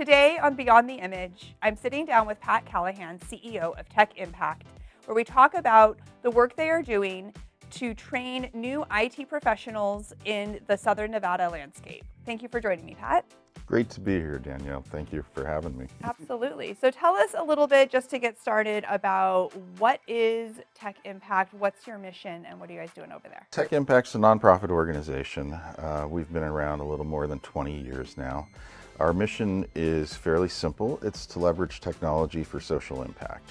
Today on Beyond the Image, I'm sitting down with Pat Callihan, CEO of Tech Impact, where we talk about the work they are doing to train new IT professionals in the Southern Nevada landscape. Thank you for joining me, Pat. Great to be here, Danielle. Thank you for having me. Absolutely. So tell us a little bit, just to get started, about what is Tech Impact, what's your mission, and what are you guys doing over there? Tech Impact's a nonprofit organization. We've been around a little more than 20 years now. Our mission is fairly simple. It's to leverage technology for social impact.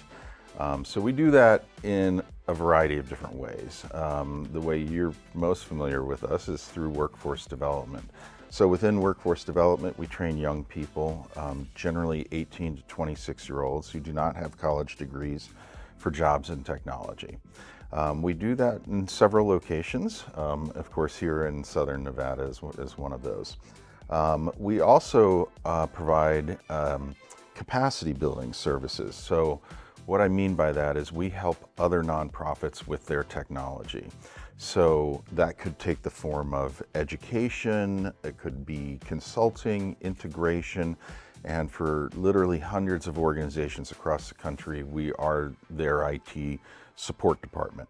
So we do that in a variety of different ways. The way you're most familiar with us is through workforce development. So within workforce development, we train young people, generally 18 to 26-year-olds who do not have college degrees, for jobs in technology. We do that in several locations. Of course, here in Southern Nevada is one of those. We also provide capacity building services. So what I mean by that is we help other nonprofits with their technology. So that could take the form of education, it could be consulting, integration, and for literally hundreds of organizations across the country, we are their IT support department.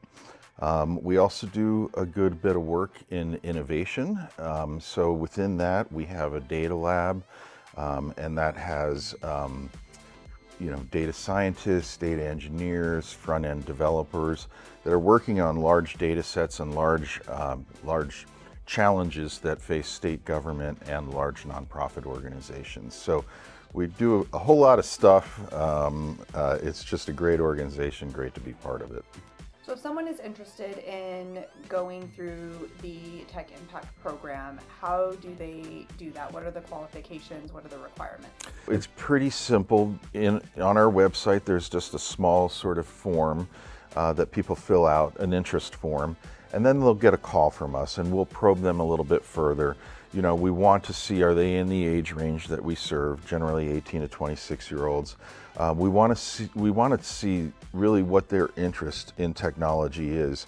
We also do a good bit of work in innovation. So within that, we have a data lab, and that has data scientists, data engineers, front-end developers that are working on large data sets and large challenges that face state government and large nonprofit organizations. So we do a whole lot of stuff. It's just a great organization, great to be part of it. So if someone is interested in going through the Tech Impact program, how do they do that? What are the qualifications? What are the requirements? It's pretty simple. On our website, there's just a small sort of form that people fill out, an interest form, and then they'll get a call from us and we'll probe them a little bit further. You know, we want to see, are they in the age range that we serve, generally 18 to 26-year-olds. We want to see really what their interest in technology is,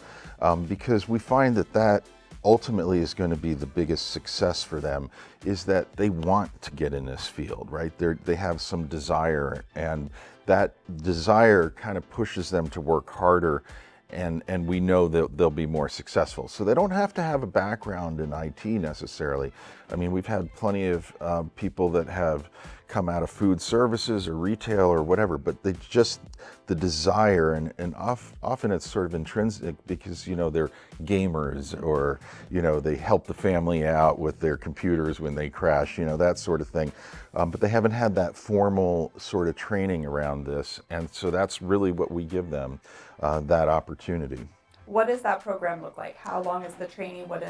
because we find that ultimately is going to be the biggest success for them, is that they want to get in this field, right? They have some desire, and that desire kind of pushes them to work harder, and we know that they'll be more successful. So they don't have to have a background in IT necessarily. I mean, we've had plenty of people that have come out of food services or retail or whatever, but they just, the desire, and often it's sort of intrinsic because, they're gamers, or, they help the family out with their computers when they crash, that sort of thing. But they haven't had that formal sort of training around this. And so that's really what we give them, that opportunity. What does that program look like? How long is the training? What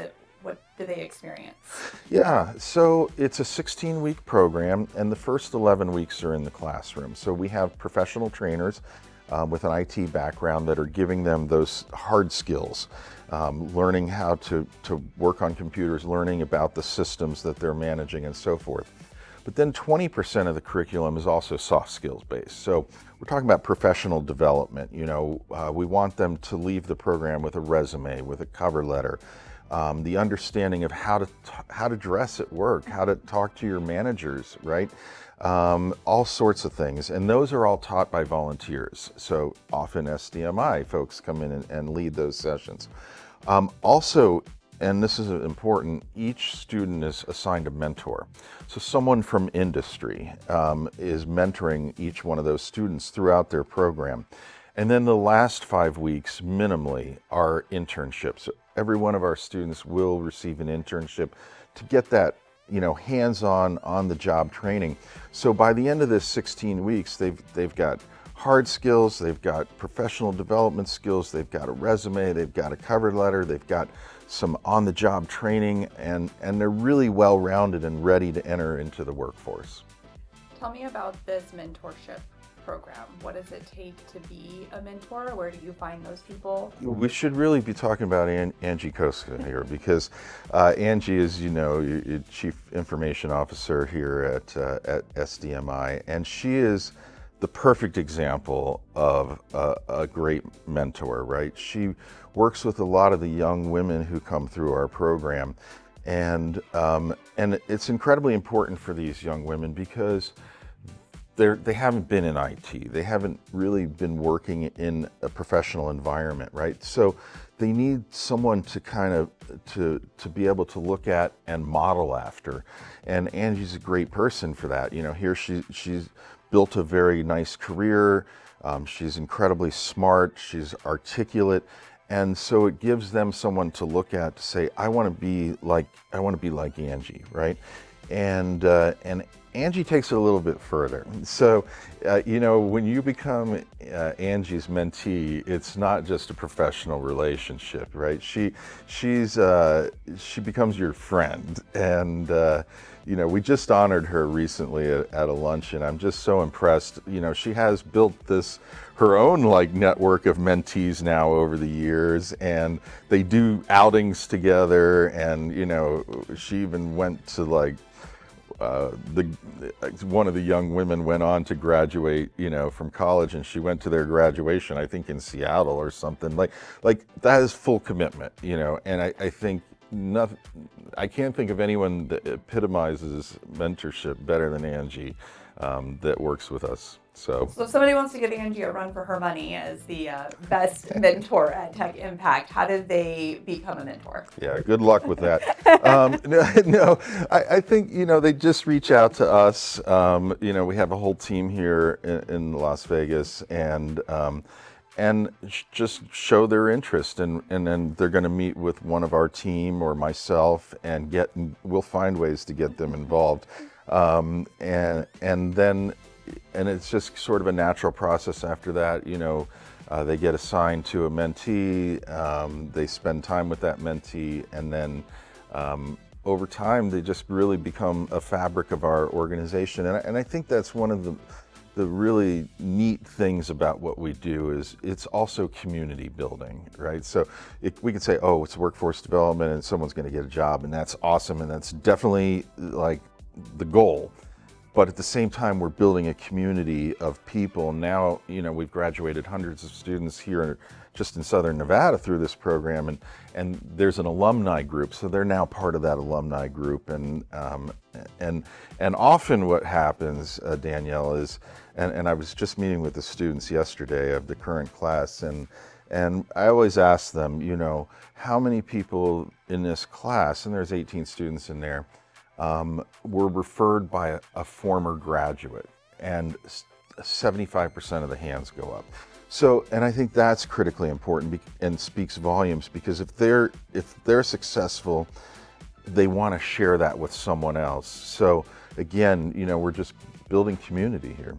do they experience? Yeah, so it's a 16-week program, and the first 11 weeks are in the classroom. So we have professional trainers with an IT background that are giving them those hard skills, learning how to work on computers, learning about the systems that they're managing, and so forth. But then 20% of the curriculum is also soft skills based. So we're talking about professional development. We want them to leave the program with a resume, with a cover letter, the understanding of how to dress at work, how to talk to your managers, right? All sorts of things. And those are all taught by volunteers. So often SDMI folks come in and lead those sessions. Also, and this is important, each student is assigned a mentor. So someone from industry is mentoring each one of those students throughout their program. And then the last 5 weeks, minimally, are internships. Every one of our students will receive an internship to get that, hands-on, on-the-job training. So by the end of this 16 weeks, they've got hard skills, they've got professional development skills, they've got a resume, they've got a cover letter, they've got some on-the-job training, and they're really well-rounded and ready to enter into the workforce. Tell me about this mentorship program. What does it take to be a mentor? Where do you find those people? We should really be talking about Angie Koska here, because Angie is, your Chief Information Officer here at SDMI, and she is the perfect example of a great mentor, right? She works with a lot of the young women who come through our program, and it's incredibly important for these young women because they haven't been in IT. They haven't really been working in a professional environment, right? So they need someone to kind of to be able to look at and model after. And Angie's a great person for that. You know, here she's built a very nice career. She's incredibly smart. She's articulate. And so it gives them someone to look at to say, I want to be like Angie, right? And Angie takes it a little bit further. So, you know, when you become Angie's mentee, it's not just a professional relationship, right? She becomes your friend, and you know, we just honored her recently at a luncheon. I'm just so impressed. You know, she has built her own like network of mentees now over the years, and they do outings together. And you know, she even went to like one of the young women went on to graduate, you know, from college, and she went to their graduation, I think in Seattle or something. Like that is full commitment, you know. And I think nothing. I can't think of anyone that epitomizes mentorship better than Angie that works with us. So if somebody wants to give Angie a run for her money as the best mentor at Tech Impact, how do they become a mentor? Yeah, good luck with that. No, I think, you know, they just reach out to us. You know, we have a whole team here in Las Vegas, and just show their interest, and then they're going to meet with one of our team or myself, and we'll find ways to get them involved, and it's just sort of a natural process after that. You know, they get assigned to a mentee, they spend time with that mentee, and then over time they just really become a fabric of our organization. And I think that's one of the really neat things about what we do is it's also community building, right? So we could say, oh, it's workforce development and someone's going to get a job, and that's awesome, and that's definitely like the goal. But at the same time, we're building a community of people. Now, you know, we've graduated hundreds of students here just in Southern Nevada through this program, and there's an alumni group, so they're now part of that alumni group. And often what happens, Danielle, is, and I was just meeting with the students yesterday of the current class, and I always ask them, you know, how many people in this class, and there's 18 students in there, were referred by a former graduate, and 75% of the hands go up. So, and I think that's critically important and speaks volumes, because if they're successful, they want to share that with someone else. So again, you know, we're just building community here.